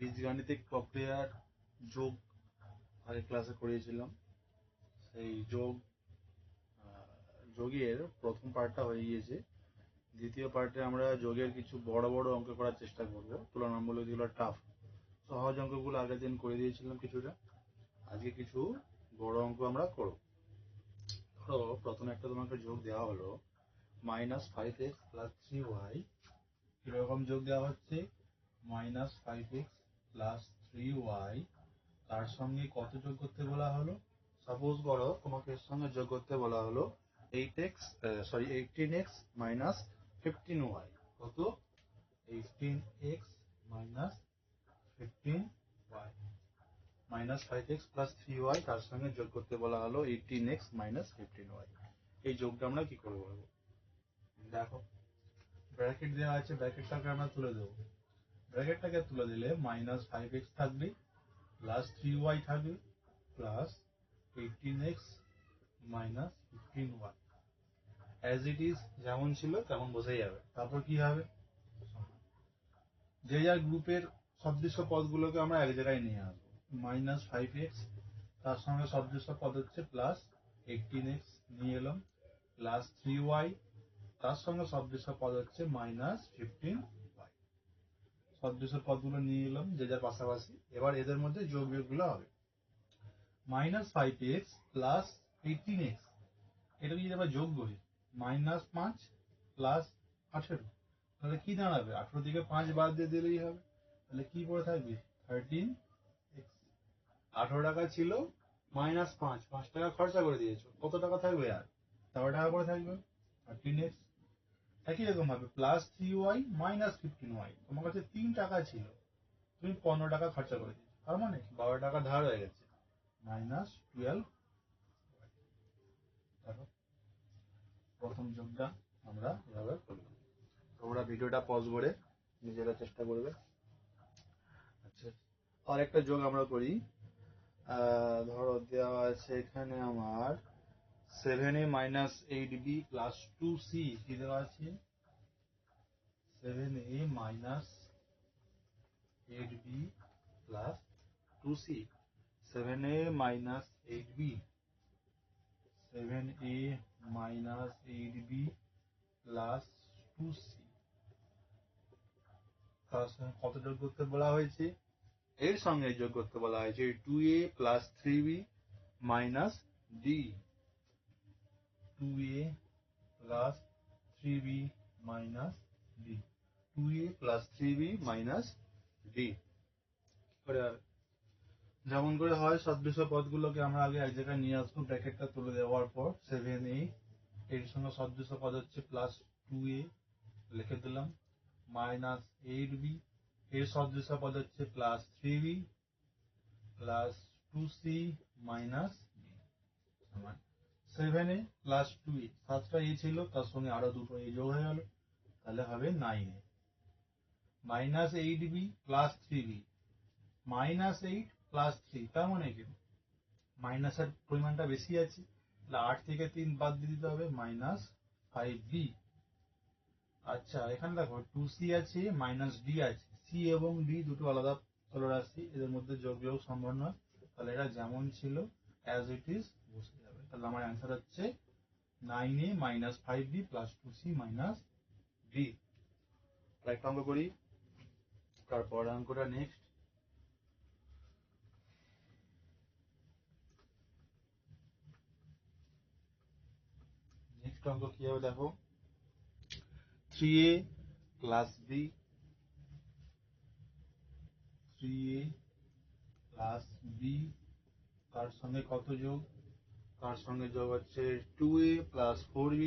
বীজগাণিতিক প্রক্রিয়ার যোগ আগের ক্লাসে করিয়েছিলাম। সেই যোগের প্রথম পার্টটা হয়ে গিয়েছে। দ্বিতীয় পার্টে আমরা যোগের কিছু বড় বড় অঙ্ক করার চেষ্টা করব, তুলনামূলক যেগুলো টাফ। সহজ অঙ্কগুলো আগের দিন করে দিয়েছিলাম কিছুটা, আজকে কিছু বড় অঙ্ক আমরা করব। ধরো প্রথমে একটা তোমাকে যোগ দেওয়া হলো -5x + 3y। কিরকম যোগ দেওয়া হচ্ছে? -5x + 3y, তার সঙ্গে কত যোগ করতে বলা হলো? সাপোজ করো তোমাকে এর সঙ্গে যোগ করতে বলা হলো 18x - 15y। কত? 18x - 15y। -5x + 3y, তার সঙ্গে যোগ করতে বলা হলো 18x - 15y। এই যোগটা আমরা কি করে বলবো? দেখো ব্র্যাকেট দেওয়া আছে, ব্র্যাকেটটাকে আমরা তুলে দেবো। ব্র্যাকেটটাকে তুলে দিলে -5x থাকবে, +3y থাকবে, +18x - 15y। As it is, যেমন ছিল তেমন বোঝা যাবে। তারপর কি হবে? যে যার গ্রুপের সদৃশ্য পদগুলোকে আমরা এক জায়গায় নিয়ে আসবো। -5x, তার সঙ্গে সদৃশ্য পদ হচ্ছে +18x নিয়ে এলাম, +3y, তার সঙ্গে সদৃশ্য পদ হচ্ছে -15y। সদৃশ্য পদগুলো নিয়ে এলাম যে যার পাশাপাশি। এবার এদের মধ্যে যোগ বিয়োগগুলো হবে। -5x + 18x, এটা যদি আমরা যোগ করি, -5 + 18, তাহলে কি দাঁড়াবে? 18 থেকে 5 বাদ দিয়ে দিলেই হবে। তাহলে কি পড়ে থাকবে? 13x। 18 টাকা ছিল, -5 টাকা খরচা করে দিয়েছো, কত টাকা থাকবে? আর 13 টাকা করে থাকবে, 13x। একই রকম ভাবে +3y - 15y, তোমার কাছে 3 টাকা ছিল, তুমি 15 টাকা খরচা করে দিয়েছো, তার মানে 12 টাকা ধার হয়ে গেছে, -12। দেখো প্রথম যোগটা আমরা এভাবে করলাম। তোমরা ভিডিওটা পজ করে নিজেরা চেষ্টা করবে। আচ্ছা, আর একটা যোগ আমরা করি। ধরো দেওয়া আছে এখানে আমার 7a - 8b + 2c। কি দেওয়া আছে? 7a - 8b + 2c। 7a - 8b, 7a - 8b + 2c, তার সঙ্গে কত যোগ করতে বলা হয়েছে? এর সঙ্গে যোগ করতে বলা হয়েছে 2a + 3b - d। 2a + 3b - d, 2a + 3b - d। যেমন করে হয়, সদৃশ্য পদগুলোকে আমরা আগে এক জায়গায় নিয়ে আসবো। ব্র্যাকেটটা তুলে দেওয়ার পর 7a, এর সঙ্গে সদৃশ্য পদ হচ্ছে +2a, লিখে দিলাম, -8b, এর সদৃশ্য পদ হচ্ছে +3b + 2c - d, সমান 7a + 2a, 7টা a ছিল, তার সঙ্গে আরো দুটো a যোগ হয়ে গেল, তাহলে হবে 9a। -8b + 3b, -8 + 3, তার মানে কি মাইনাসের পরিমাণটা বেশি আছে, তাহলে 8 থেকে 3 বাদ দিয়ে দিতে হবে, -5b। আচ্ছা, এখানে দেখো 2c আছে, -d আছে, c এবং d দুটো আলাদা চলরাশি, এদের মধ্যে যোগ বিয়োগ সম্ভব নয়, তাহলে এটা যেমন ছিল অ্যাজ ইট ইজ বসে যাবে। তাহলে আমার অ্যান্সার হচ্ছে 9a - 5b + 2c - d। একটা অঙ্ক করি, তারপর অঙ্কটা নেক্সট। অঙ্ক কি হবে দেখো, 3a + b, 3a + b, তার সঙ্গে কত যোগ? তার সঙ্গে যোগ হচ্ছে 2a + 4b,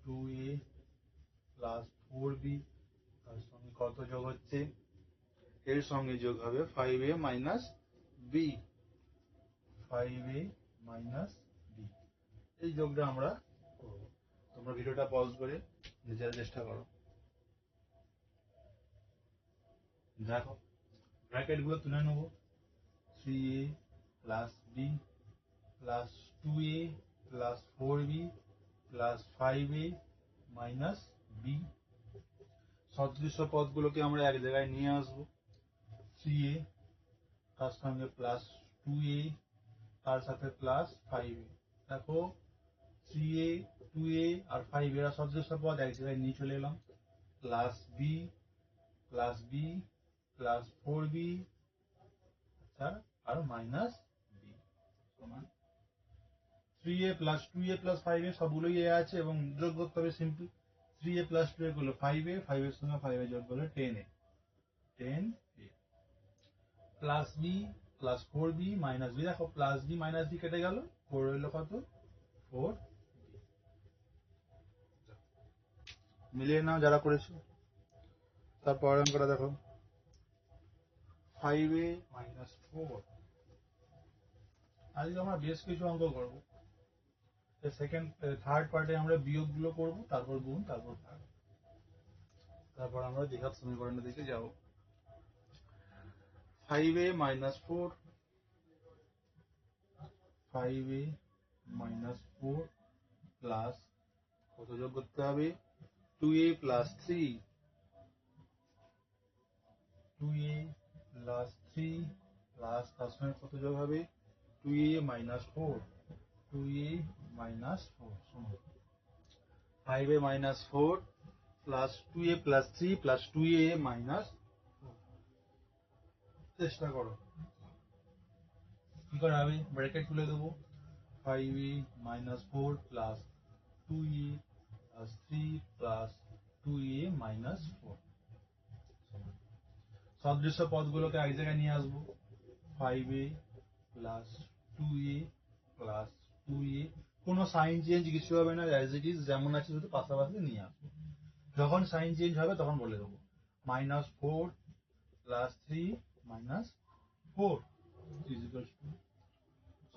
2a + 4b, তার সঙ্গে কত যোগ হচ্ছে? এর সঙ্গে যোগ হবে 5a - b, 5a - b। এই যোগটা আমরা করব। তোমরা ভিডিওটা পজ করে নিজেরা চেষ্টা করো। দেখো ব্র্যাকেট গুলো তুলে নেব। 3a + b + 2a + 4b + 5a - b। সদৃশ্য পদগুলোকে আমরা এক জায়গায় নিয়ে আসবো। 3a তার সঙ্গে প্লাস 2a তার সাথে প্লাস 5a। দেখো 3a 2a আর 5 এরা সদৃশ্য পদ এক জায়গায় নিয়ে চলে এলাম। প্লাস b প্লাস 4b আচ্ছা আর মাইনাস b সমান 3a plus 2a plus 5a সবগুলোই এ আছে এবং যোগ করতে হবে সিম্পল। 3a প্লাস 2a করলো 5a, 5 এর সঙ্গে 5a যোগ করলে 10a, 10a plus b plus 4b minus b। দেখো প্লাস b মাইনাস b কেটে গেল, 4 রইল কত 4। মিলিয়ে নাও যারা করেছো। তারপর অঙ্কটা দেখো 5a মাইনাস 4। আজকে আমরা বেশ কিছু অঙ্ক করবো। সেকেন্ড থার্ড পার্টে আমরা বিয়োগ গুলো করবো, তারপর গুণ, তারপর ভাগ, তারপর আমরা দ্বিঘাত সমীকরণের দিকে যাব। 5a minus 4, 5a minus 4 plus কত যোগ করতে হবে 2a plus 3, 2a plus 3 plus তার সঙ্গে কত যোগ হবে 2a মাইনাস 4, 2a মাইনাস 4 সমান 5a minus 4 plus 2a plus 3 plus 2a minus 4। চেষ্টা করো কি করে হবে, ব্র্যাকেট তুলে দেবো 5a minus 4 plus 2a plus 3 plus 2a minus 4। সদৃশ্য পদগুলোকে এক জায়গায় নিয়ে আসবো 5a plus 2a plus 2a, কোনো সাইন চেঞ্জ কিছু হবে না, অ্যাজ ইট ইজ যেমন আছে শুধু পাশাপাশি নিয়ে আসবো। যখন সাইন চেঞ্জ হবে তখন বলে দেবো minus 4 plus 3 minus 4 equals to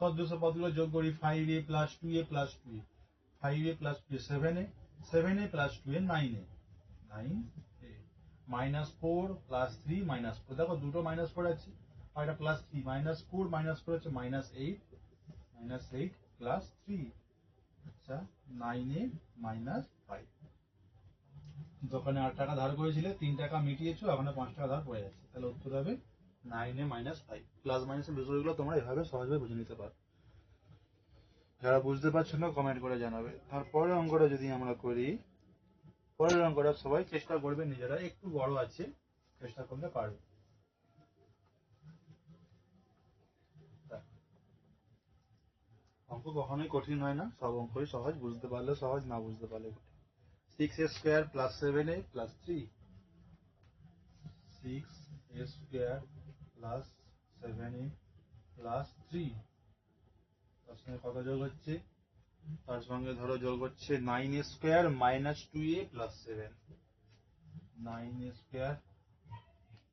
সদৃশ্য পদগুলো যোগ করি 5a plus 2a plus 2a, 5a plus 2a 7a, 7a plus 2a 9a, 9a minus 4 plus 3 minus 4। দেখো দুটো মাইনাস 4 আছে আর এটা প্লাস 3, মাইনাস 4 মাইনাস 4 হচ্ছে মাইনাস 8 প্লাস 3 আচ্ছা 9a মাইনাস 5। দোকানে 8 টাকা ধার করেছিলে 3 টাকা মিটিয়েছো, এখন 5 টাকা ধার পড়ে যাচ্ছে, তাহলে উত্তর হবে 9a মাইনাস 5। প্লাস মাইনাসের বিষয়গুলো তোমরা এভাবে সহজভাবে বুঝে নিতে পারো। যারা বুঝতে পারছো না কমেন্ট করে জানাবে। তারপরে অঙ্কটা যদি আমরা করি, পরের অঙ্কটা সবাই চেষ্টা করবে নিজেরা, একটু বড় আছে চেষ্টা করলে পারবে। অঙ্ক কখনোই কঠিন হয় না, সব অঙ্কই সহজ, বুঝতে পারলে সহজ, না বুঝতে পারলে কঠিন। 6a square plus 7a plus 3, 6a square plus 7a plus 3 তার সঙ্গে কত যোগ হচ্ছে, তার সঙ্গে ধরো যোগ হচ্ছে 9a square minus 2a plus 7, 9a square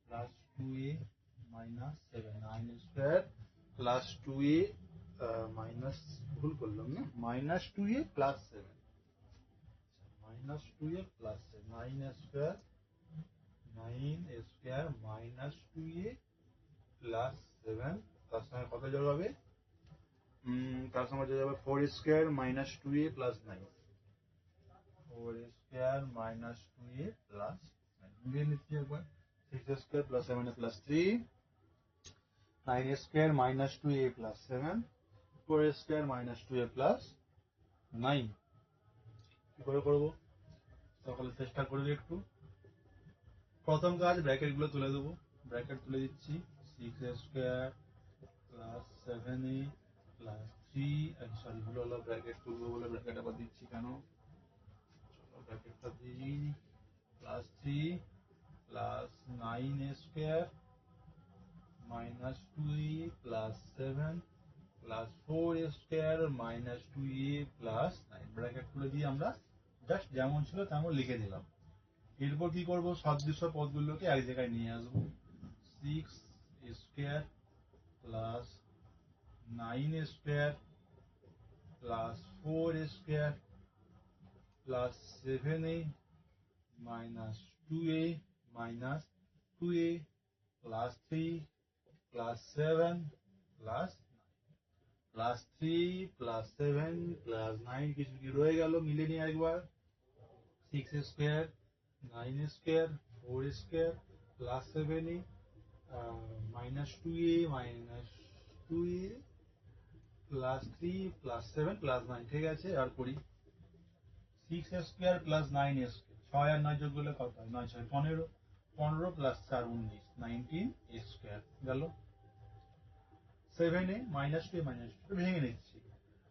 plus 2a minus 7, 9a square plus 2a minus, ভুল করলাম না, minus 2a plus 7, minus 2a plus 7, 9a square, 9a square minus 2a plus 7 তার সঙ্গে কত যোগ হবে, তার সঙ্গে যোগ হবে 4 square minus 2a plus 9, 4 square minus 2a plus 9 দিয়ে নিচ্ছি একবার 6 square plus 7a plus 3, 9 square minus 2a plus 7, 4 square minus 2a plus 9। কি করে করবো, সকালে চেষ্টা করবে একটু। প্রথম কাজ ব্র্যাকেট গুলো তুলে দেবো, ব্র্যাকেট তুলে দিচ্ছি 6a square plus 7a plus 3, sorry ভুল হলো, ব্র্যাকেট তুলবো বলে ব্র্যাকেট আবার দিচ্ছি কেন, চলো ব্র্যাকেটটা দিই, plus 3 plus 9a square minus 2a plus 7 plus 4a square minus 2a plus 9। Bracket খুলে দিয়ে আমরা জাস্ট যেমন ছিল তেমন লিখে দিলাম। এরপর কি করবো, সদৃশ্য পদগুলোকে এক জায়গায় নিয়ে আসবো 6 square plus 9 square plus 4 square plus 7a minus 2a minus 2a plus 3 plus 7 plus plus 3 plus 7 plus 9, কিছু কি রয়ে গেল মিলে নিয়ে একবার 6 square 9 square 4 square plus 7a minus two A minus two A plus three plus seven plus nine, ঠিক আছে। আর করি six A square plus nine A square, ছয় আর নয় যোগ করলে কত হয়? নয় ছয় 15, 15 প্লাস চার 19, 19 এ স্কোয়ার গেল। Seven A minus two A minus two ভেঙে নিচ্ছি,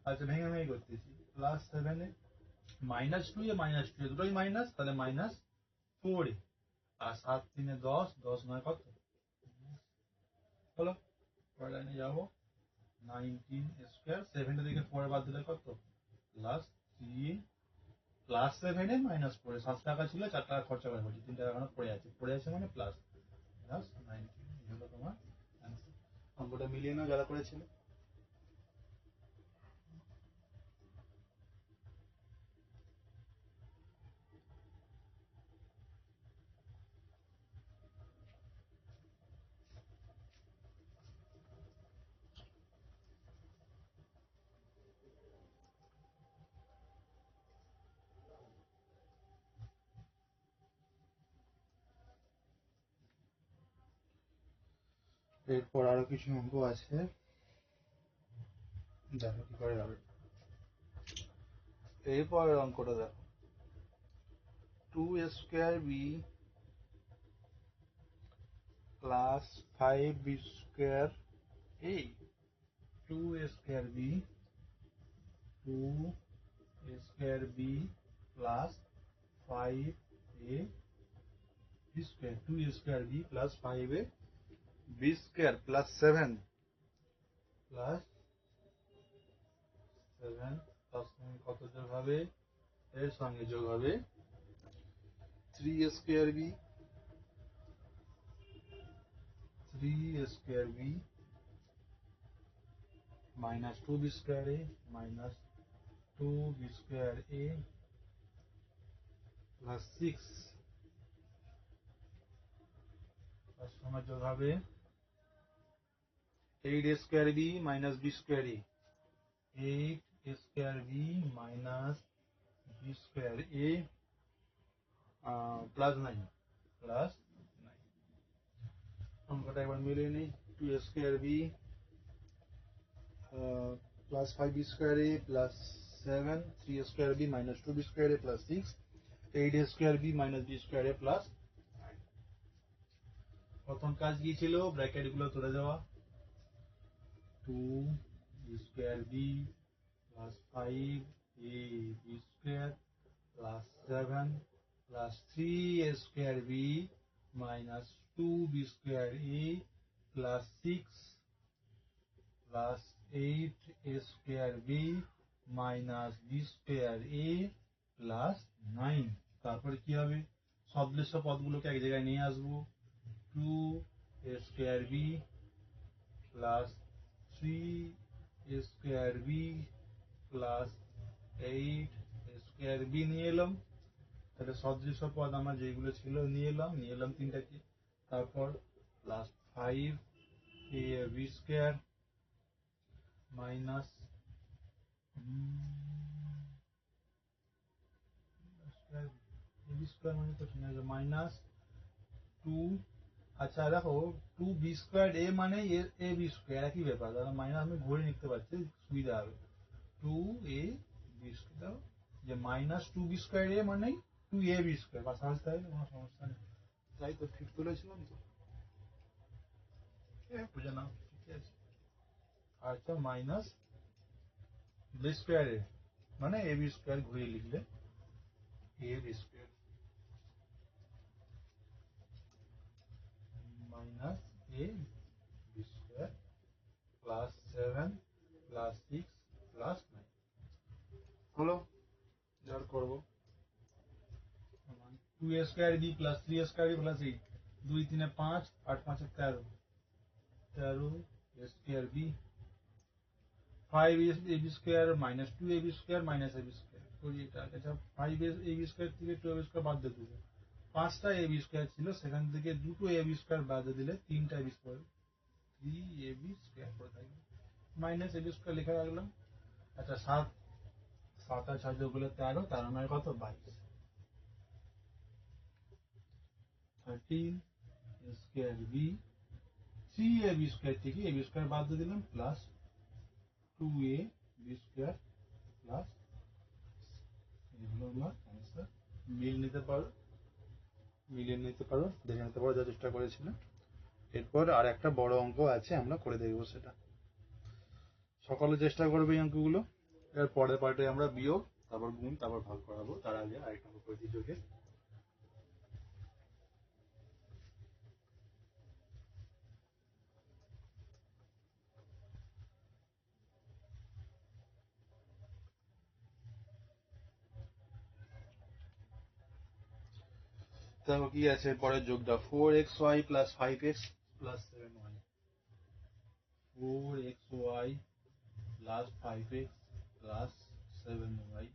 আচ্ছা ভেঙে ভেঙে করতেছি। Plus seven A minus two A minus two এ দুটোই মাইনাস, তাহলে মাইনাস ফোর এ। আর সাত তিনে 10, 10 নয় কত হলো? পরের লাইনে যাবো, 19 স্কোয়ার, সেভেন থেকে ফোর বাদ দিলে কত? প্লাস থ্রি প্লাস সেভেন এ মাইনাস ফোর, 7 টাকা ছিল 4 টাকা খরচা করে বলছি, 3 টাকা এখনো পড়ে আছে মানে প্লাস প্লাস 19 হলো তোমার অ্যান্সার। অঙ্কটা মিলিয়ে নাও যারা করেছিল। এরপর আরো কিছু অঙ্ক আছে, দেখো কি করে হবে। এরপর অঙ্কটা দেখো, two square B plus five B square A, two square B, two square B plus five A B square, two square B plus five A B square plus seven plus seven, তার সঙ্গে কত যোগ হবে? এর সঙ্গে যোগ হবে three square B, three square B minus two B square A minus two B square A plus six, তার সঙ্গে যোগ হবে eight square B minus B square A, eight square B minus B square A plus nine, plus nine. অঙ্কটা একবার মিলিয়ে নিই, two square B plus five B square A plus seven, three square B minus two B square A plus six, eight square B minus B square A plus nine. প্রথম কাজ কি ছিল? Bracket গুলো তুলে দেওয়া, two square B plus five A B square plus seven plus three square B minus two B square A plus six plus eight square B minus B square A plus nine. তারপরে কি হবে? সদৃশ্য পদগুলোকে এক জায়গায় নিয়ে আসবো, two square B plus three square B plus eight square B নিয়ে এলাম। তাহলে সদৃশ্য পদ আমার যেগুলো ছিল নিয়ে এলাম তিনটাকে। তারপর plus five A B square minus B square মানে তো ঠিক আছে, মাইনাস টু, আচ্ছা দেখো টু বি স্কোয়ার এ মানে এ বি স্কোয়ার একই ব্যাপার, তাহলে মাইনাস আমি ঘুরে নিতে পারছি, সুবিধা হবে। টু এ বি স্কোয়ার, যে মাইনাস টু বি স্কোয়ার এ মানে টু এ বি স্কোয়ার, পাশাপাশি তাই কোনো সমস্যা নেই। তাই তো ঠিক তুলেছিলাম তো, বুঝে নাও ঠিক আছে। আচ্ছা মাইনাস বি স্কোয়ার এ মানে এ বি স্কোয়ার ঘুরিয়ে লিখলে A B square minus A B square plus seven plus six plus nine হলো। এবার করবো two square B plus three square B plus eight, দুই তিনে পাঁচ, আট পাঁচে 13, 13 square B, five A B square minus two A B square minus A B square করি এটা। আচ্ছা ফাইভ এ বি স্কোয়ার থেকে টু এ বি স্কোয়ার বাদ দিয়ে দেবো, পাঁচটা এ বি স্কোয়ার ছিল সেখান থেকে দুটো এ বি স্কোয়ার বাদ দিয়ে দিলে তিনটা এ বি স্কোয়ার, থ্রি এ বি স্কোয়ার করে থাকবে, মাইনাস এ বি স্কোয়ার লিখে রাখলাম। আচ্ছা সাত, সাত আর ছয় যোগ করলে 13, 13 নয় কত? 22, 13 স্কোয়ার বি 3ab স্কয়ার থেকে ab স্কয়ার বাদ দিয়ে দিলাম প্লাস 2ab স্কয়ার প্লাস, এগুলো আমার অ্যান্সার। মিলিয়ে নিতে পারো, দেখে নিতে পারো যা চেষ্টা করেছিলাম। এরপর আর একটা বড় অঙ্ক আছে, আমরা করে দেখবো সেটা। সকলে চেষ্টা করবে এই অঙ্কগুলো। এর পরের পার্টে আমরা বিয়োগ, তারপর গুণ, তারপর ভাগ করাবো। তার আগে আরেকটা অঙ্ক করে দিই যোগের। দেখো কি আছে পরের যোগটা, 4xy plus 5x plus 7y। 4xy plus 5x plus 7y।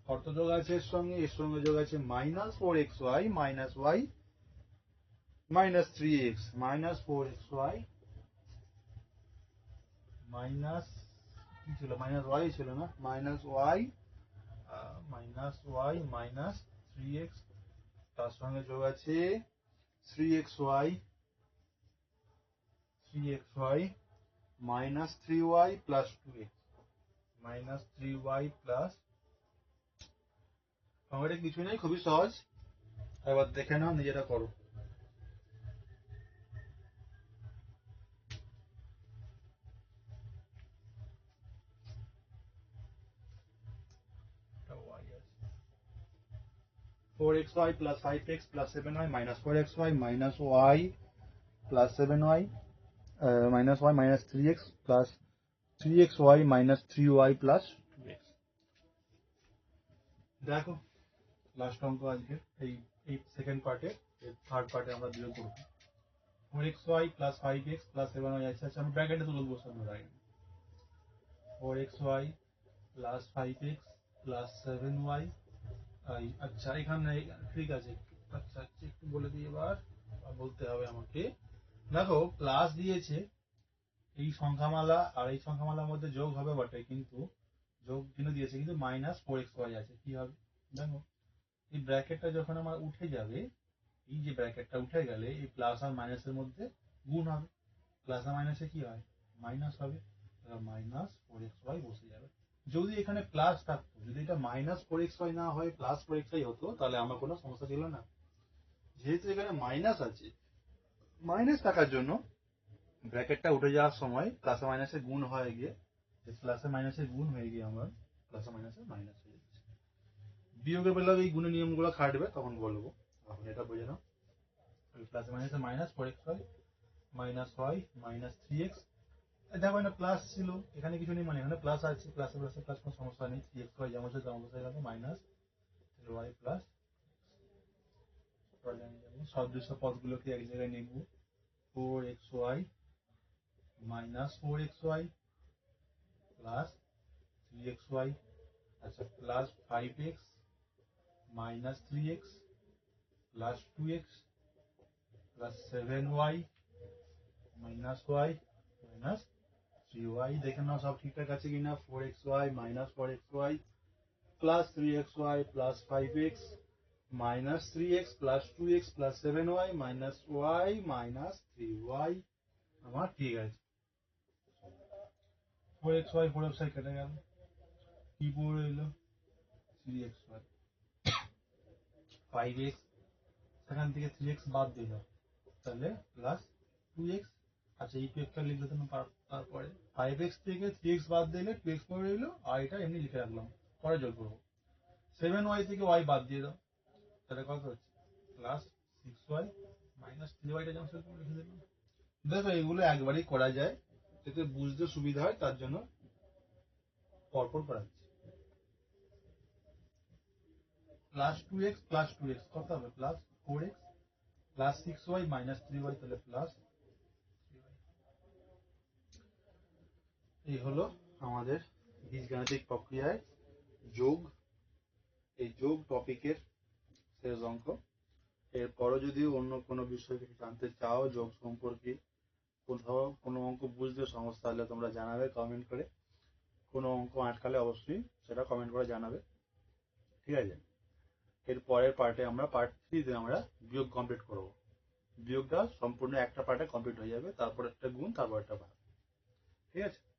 কত যোগ আছে এর সঙ্গে? এর সঙ্গে যোগ আছে minus 4xy minus y minus 3x, minus 4xy minus কি ছিল, মাইনাস y ছিল না, মাইনাস y মাইনাস 3x, তার সঙ্গে যোগ আছে 3xy minus 3y plus 2x, minus 3y plus, আমাদের কিছু নেই, খুবই সহজ। এবার দেখে নাও, নিজেরা করো। Four x y plus 5x plus 7y minus 4xy minus y plus 7y minus y minus 3x plus 3xy minus 3y plus 2x। দেখো লাস্ট অঙ্ক আজকে এই সেকেন্ড পার্টে, থার্ড পার্টে আমরা বিয়োগ করব। 4xy plus 5x plus 7y আছে, আচ্ছা আমি ব্র্যাকেটে তুলে দেবো সামনে রাখি। 4xy plus 5x plus 7y, আচ্ছা এখানে ঠিক আছে। আচ্ছা আচ্ছা একটু বলে দিই, এবার বলতে হবে আমাকে। দেখো প্লাস দিয়েছে, এই সংখ্যামালা আর এই সংখ্যামালার মধ্যে যোগ হবে বটে, কিন্তু যোগ কিন্তু দিয়েছে, কিন্তু মাইনাস 4xy আছে, কি হবে দেখো। এই ব্র্যাকেটটা যখন আমার উঠে যাবে, এই যে ব্র্যাকেটটা উঠে গেলে এই প্লাস আর মাইনাসের মধ্যে গুণ হবে, প্লাস আর মাইনাসে কি হয়, মাইনাস হবে, মাইনাস 4xy বসে যাবে। যদি এখানে প্লাস থাকতো, যদি এটা মাইনাস 4xy না হয় প্লাস 4xy হতো, তাহলে আমার কোনো সমস্যা ছিল না। যেহেতু এখানে মাইনাস আছে, মাইনাস থাকার জন্য ব্র্যাকেটটা উঠে যাওয়ার সময় প্লাস মাইনাসে গুণ হয়ে গিয়ে, প্লাসে মাইনাসে গুণ হয়ে গিয়ে আমার প্লাসে মাইনাসে মাইনাস হয়ে যাচ্ছে। বিয়োগের বেলা এই গুণের নিয়মগুলো খাটবে, তখন বলবো। এখন এটা বুঝে নাও, প্লাসে মাইনাসে minus 4xy minus y minus 3x। দেখো এটা প্লাস ছিল, এখানে কিছু নেই, মানে এখানে প্লাস আছে, প্লাসে প্লাসে প্লাস, কোনো সমস্যা নেই। 3xy যেমন আছে তেমন বসে গেল, মাইনাস y প্লাস সদৃশ্য পদগুলোকে এক জায়গায় নেব। 4xy minus 4xy plus 3xy, আচ্ছা plus 5x minus 3x plus 2x plus 7y minus y minus 3y। দেখে নাও সব ঠিকঠাক আছে কিনা। 4xy minus 4xy plus 3xy plus 5x minus 3x plus 2x plus 7y minus y minus 3y, আমার ঠিক আছে। 4xy 4xy কেটে গেল, কি পড়ে রইল 3xy, 5x সেখান থেকে 3x বাদ দিল, তাহলে প্লাস 2x। আচ্ছা এই 2xটা লিখলে তো তারপরে 5x থেকে 3x বাদ দিলে 2x পড়ে রইল, আর এটা এমনি লিখে রাখলাম, পরে যোগ করবো। 7y থেকে y বাদ দিয়ে দাও, তাহলে কত হচ্ছে প্লাস 6y মাইনাস 3yটা যেমন সেরকম লিখে দিলাম। দেখো এগুলো একবারই করা যায়, যাতে বুঝতে সুবিধা হয়, তার জন্য পরপর করা যাচ্ছে। প্লাস 2x প্লাস 2x কত হবে, plus 4x plus 6y minus 3y, তাহলে প্লাস 3y। এই হলো আমাদের বীজগাণিতিক প্রক্রিয়ায় যোগ, এই যোগ টপিকের শেষ অঙ্ক। এরপরও যদি অন্য কোনো বিষয় কিছু জানতে চাও যোগ সম্পর্কে, কোথাও কোনো অঙ্ক বুঝতে সমস্যা হলে তোমরা জানাবে কমেন্ট করে। কোনো অঙ্ক আটকালে অবশ্যই সেটা কমেন্ট করে জানাবে, ঠিক আছে। এর পরের পার্টে আমরা পার্ট 3 তে আমরা বিয়োগ কমপ্লিট করব। বিয়োগটা সম্পূর্ণ একটা পার্টে কমপ্লিট হয়ে যাবে, তারপর একটা গুণ, তারপর একটা ভাগ। ঠিক আছে?